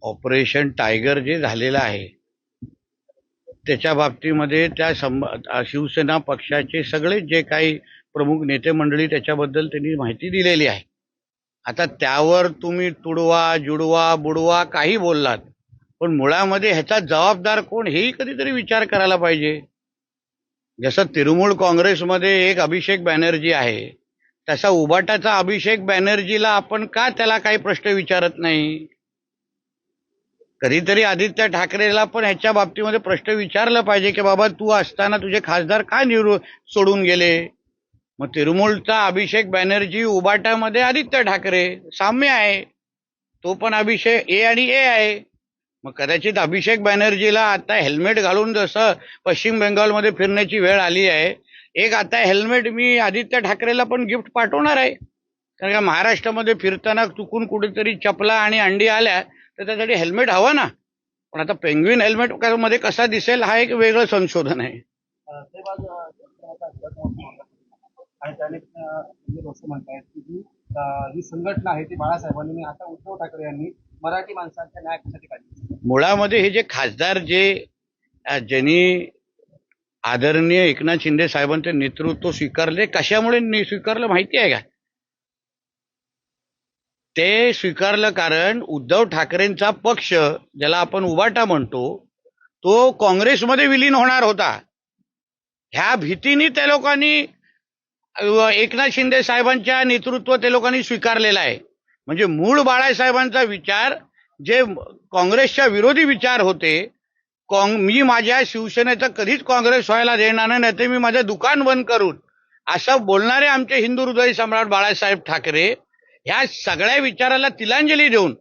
Operation tiger जे झालेलं आहे त्याच्या बाबतीमध्ये शिवसेना पक्षाचे सगळे जे काही प्रमुख नेते मंडळी त्याच्याबद्दल त्यांनी माहिती दिलेली आहे. आता त्यावर तुम्ही तुडवा जुडवा बुडवा काही बोललात, पण मुळामध्ये ह्याचा जबाबदार कोण हेही कधीतरी विचार करायला पाहिजे. जसं तृणमूल काँग्रेसमध्ये एक अभिषेक बॅनर्जी आहे, तसा उबाटाचा अभिषेक बॅनर्जीला आपण का त्याला काही प्रश्न विचारत नाही? कधीतरी आदित्य ठाकरेला पण ह्याच्या बाबतीमध्ये प्रश्न विचारला पाहिजे की बाबा तू असताना तुझे खासदार का सोडून गेले. मग तृणमूलचा अभिषेक बॅनर्जी, उबाटामध्ये आदित्य ठाकरे, साम्य आहे. तो पण अभिषेक ए आणि ए आहे. मग कदाचित अभिषेक बॅनर्जीला आता हेल्मेट घालून जसं पश्चिम बंगालमध्ये फिरण्याची वेळ आली आहे, एक आता हेल्मेट मी आदित्य ठाकरेला पण गिफ्ट पाठवणार आहे. कारण का महाराष्ट्रामध्ये फिरताना चुकून कुठेतरी चपला आणि अंडी आल्या तर त्यासाठी हेल्मेट हवं ना. पण आता पेंग्विन हेल्मेट मध्ये कसा दिसेल हा एक वेगळं संशोधन आहे. आणि त्याने असं म्हणतायत की ही संघटना आहे ती बाळासाहेबांनी, आता उद्धव ठाकरे यांनी मराठी माणसांच्या न्यायासाठी काढली. मुळामध्ये हे जे खासदार ज्यांनी आदरणीय एकनाथ शिंदे साहेबांचे नेतृत्व स्वीकारले, कशामुळे स्वीकारलं माहिती आहे का? ते स्वीकारलं कारण उद्धव ठाकरेंचा पक्ष, ज्याला आपण उबाटा म्हणतो, तो काँग्रेसमध्ये विलीन होणार होता. ह्या भीतीने त्या लोकांनी एकनाथ शिंदे साहेबांच्या नेतृत्व ते लोकांनी स्वीकारलेला आहे. म्हणजे मूळ बाळासाहेबांचा विचार जे काँग्रेसच्या विरोधी विचार होते, मी माझ्या शिवसेनेचं कधीच काँग्रेस व्हायला देणार नाही, ते मी माझं दुकान बंद करून, असं बोलणारे आमचे हिंदू हृदय सम्राट बाळासाहेब ठाकरे, ह्या सगळ्या विचाराला तिलांजली देऊन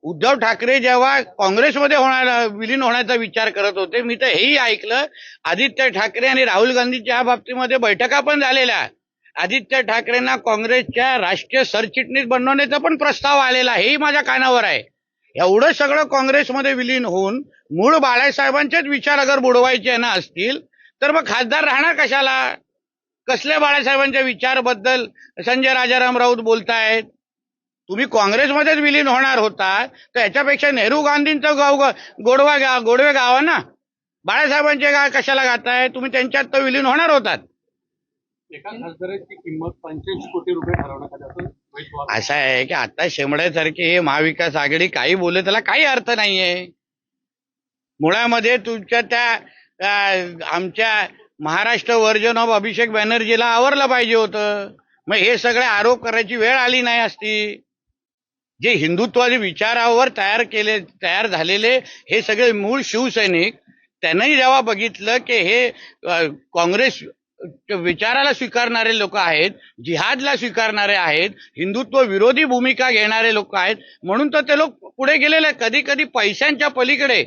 उद्धव ठाकरे जेव्हा काँग्रेसमध्ये विलीन होण्याचा विचार करत होते, मी तर हेही ऐकलं आदित्य ठाकरे आणि राहुल गांधीच्या बाबतीमध्ये बैठका पण झालेल्या. आदित्य ठाकरेंना काँग्रेसच्या राष्ट्रीय सरचिटणीस बनवण्याचा पण प्रस्ताव आलेला, हेही माझ्या कानावर आहे. एवढं सगळं काँग्रेसमध्ये विलीन होऊन मूळ बाळासाहेबांचेच विचार अगर बुडवायचे ना असतील तर मग खासदार राहणार कशाला? कसले बाळासाहेबांच्या विचारबद्दल संजय राजाराम राऊत बोलतायत? तुम्ही काँग्रेसमध्येच विलीन होणार होता तर याच्यापेक्षा नेहरू गांधींचं गोडवे गावा ना. बाळासाहेबांचे गाव कशाला गाताय तुम्ही? त्यांच्यात तर विलीन होणार होतात. एका खासदाराची किंमत 85 कोटी रुपये ठरवण्यात आलं. असं आहे की आता शेमड्यासारखे हे महाविकास आघाडी काही बोलले त्याला काही अर्थ नाहीये. मुळामध्ये तुमच्या त्या आमच्या महाराष्ट्र व्हर्जन ऑफ अभिषेक बॅनर्जीला आवरलं पाहिजे होतं. मग हे सगळे आरोप करायची वेळ आली नाही असती. जे हिंदुत्वादी विचारावर तयार झालेले हे सगळे मूळ शिवसैनिक, त्यांनाही जेव्हा बघितलं की हे काँग्रेस विचाराला स्वीकारणारे लोक आहेत, जिहादला स्वीकारणारे आहेत, हिंदुत्व विरोधी भूमिका घेणारे लोक आहेत, म्हणून तर ते लोक पुढे गेलेले. कधी कधी पैशांच्या पलीकडे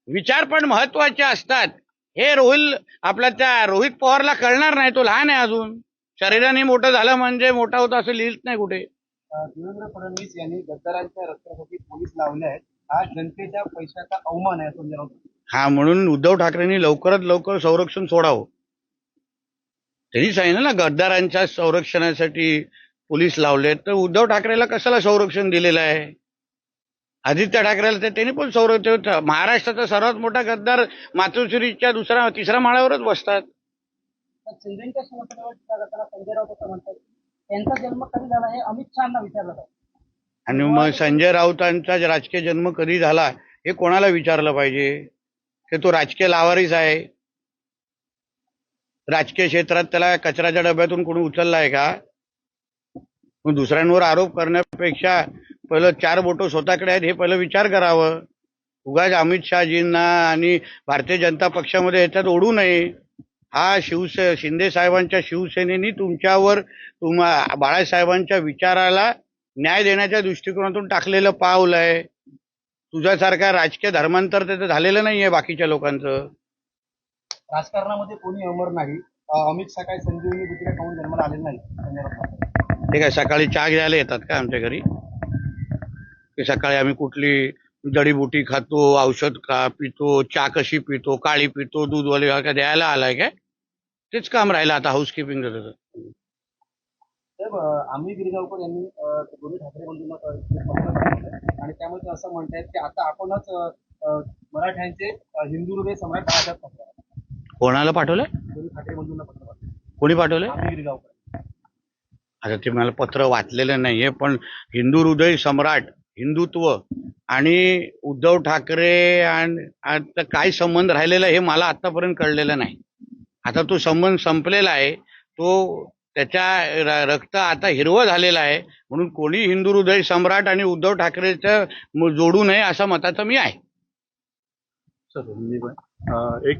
विचार पण महत्वाचे असतात. हे रोहित पवारला कळणार नाही. तो लहान आहे अजून. शरीराने मोठं झालं म्हणजे मोठा होता असं लिहित नाही कुठे. देवेंद्र फडणवीस यांनी गद्दारांच्या रस्त्यासाठी पोलीस लावले आहेत. हा जनतेच्या पैशाचा अवमान आहे संजय राऊत. हा, म्हणून उद्धव ठाकरेंनी लवकरात लवकर संरक्षण सोडावं. त्यांनीच आहे ना गद्दारांच्या संरक्षणासाठी पोलीस लावले, तर उद्धव ठाकरेला कशाला संरक्षण दिलेलं आहे? आदित्य ठाकरेला तर त्यांनी पण संरक्षण. महाराष्ट्राचा सर्वात मोठा गद्दार मातोश्रीच्या तिसऱ्या माळ्यावरच बसतात. शिंदेच्या शिवसेनेवर टीका करताना संजय राऊत असं म्हणतात त्यांचा जन्म कधी झाला हे अमित शहाना विचारलं पाहिजे. आणि मग संजय राऊतांचा राजकीय जन्म कधी झाला हे कोणाला विचारलं पाहिजे? की तो राजकीय लावारीस आहे? राजकीय क्षेत्रात त्याला कचऱ्याच्या डब्यातून कोणी उचलला आहे का? दुसऱ्यांवर आरोप करण्यापेक्षा पहिलं 4 बोटं स्वतःकडे आहेत हे पहिलं विचार करावं. उगाच अमित शहाजींना आणि भारतीय जनता पक्षामध्ये याच्यात ओढू नये. हा शिंदे साहेबांच्या शिवसेनेनी तुमच्यावर बाळासाहेबांच्या विचाराला न्याय देण्याच्या दृष्टिकोनातून टाकलेलं पाऊल आहे. तुझ्यासारखा राजकीय धर्मांतर त्याचं झालेलं नाहीये बाकीच्या लोकांचं. राजकारणामध्ये कोणी अमर नाही. अमित शहा काय संजीवनी बुटीला खाऊन जन्माला आले नाही. ते काय सकाळी चहा घ्यायला येतात का आमच्या घरी? की सकाळी आम्ही कुठली जडीबुटी खातो, औषध पितो, चहा कशी पितो, काळी पितो, दूधवाले का द्यायला आलाय काय? तेच काम राहिलं आता हाऊसकीपिंग. तर आम्ही गिरगावकर यांनी दोन्ही ठाकरे बंधूंना पत्र पाठवलं आणि त्यामुळे ते असं म्हणतायत की आता आपणच मराठ्यांचे हिंदू हृदय सम्राट बाळासाहेब ठाकरे कोणाला पाठवलंय? दोन्ही ठाकरे बंधूंना पत्र पाठवलं. कोणी पाठवलंय? आम्ही गिरगावकर. आता ते मला पत्र वाचलेलं नाहीये, पण हिंदू हृदय सम्राट, हिंदुत्व आणि उद्धव ठाकरे आणि आता काय संबंध राहिलेला हे मला आतापर्यंत कळलेलं नाही. आता तो संबंध संपलेला आहे, तो त्याच्या रक्त आता हिरवं झालेलं आहे, म्हणून कोणी हिंदू हृदय सम्राट आणि उद्धव ठाकरेचं जोडू नये असा मताचा मी आहे. सर एक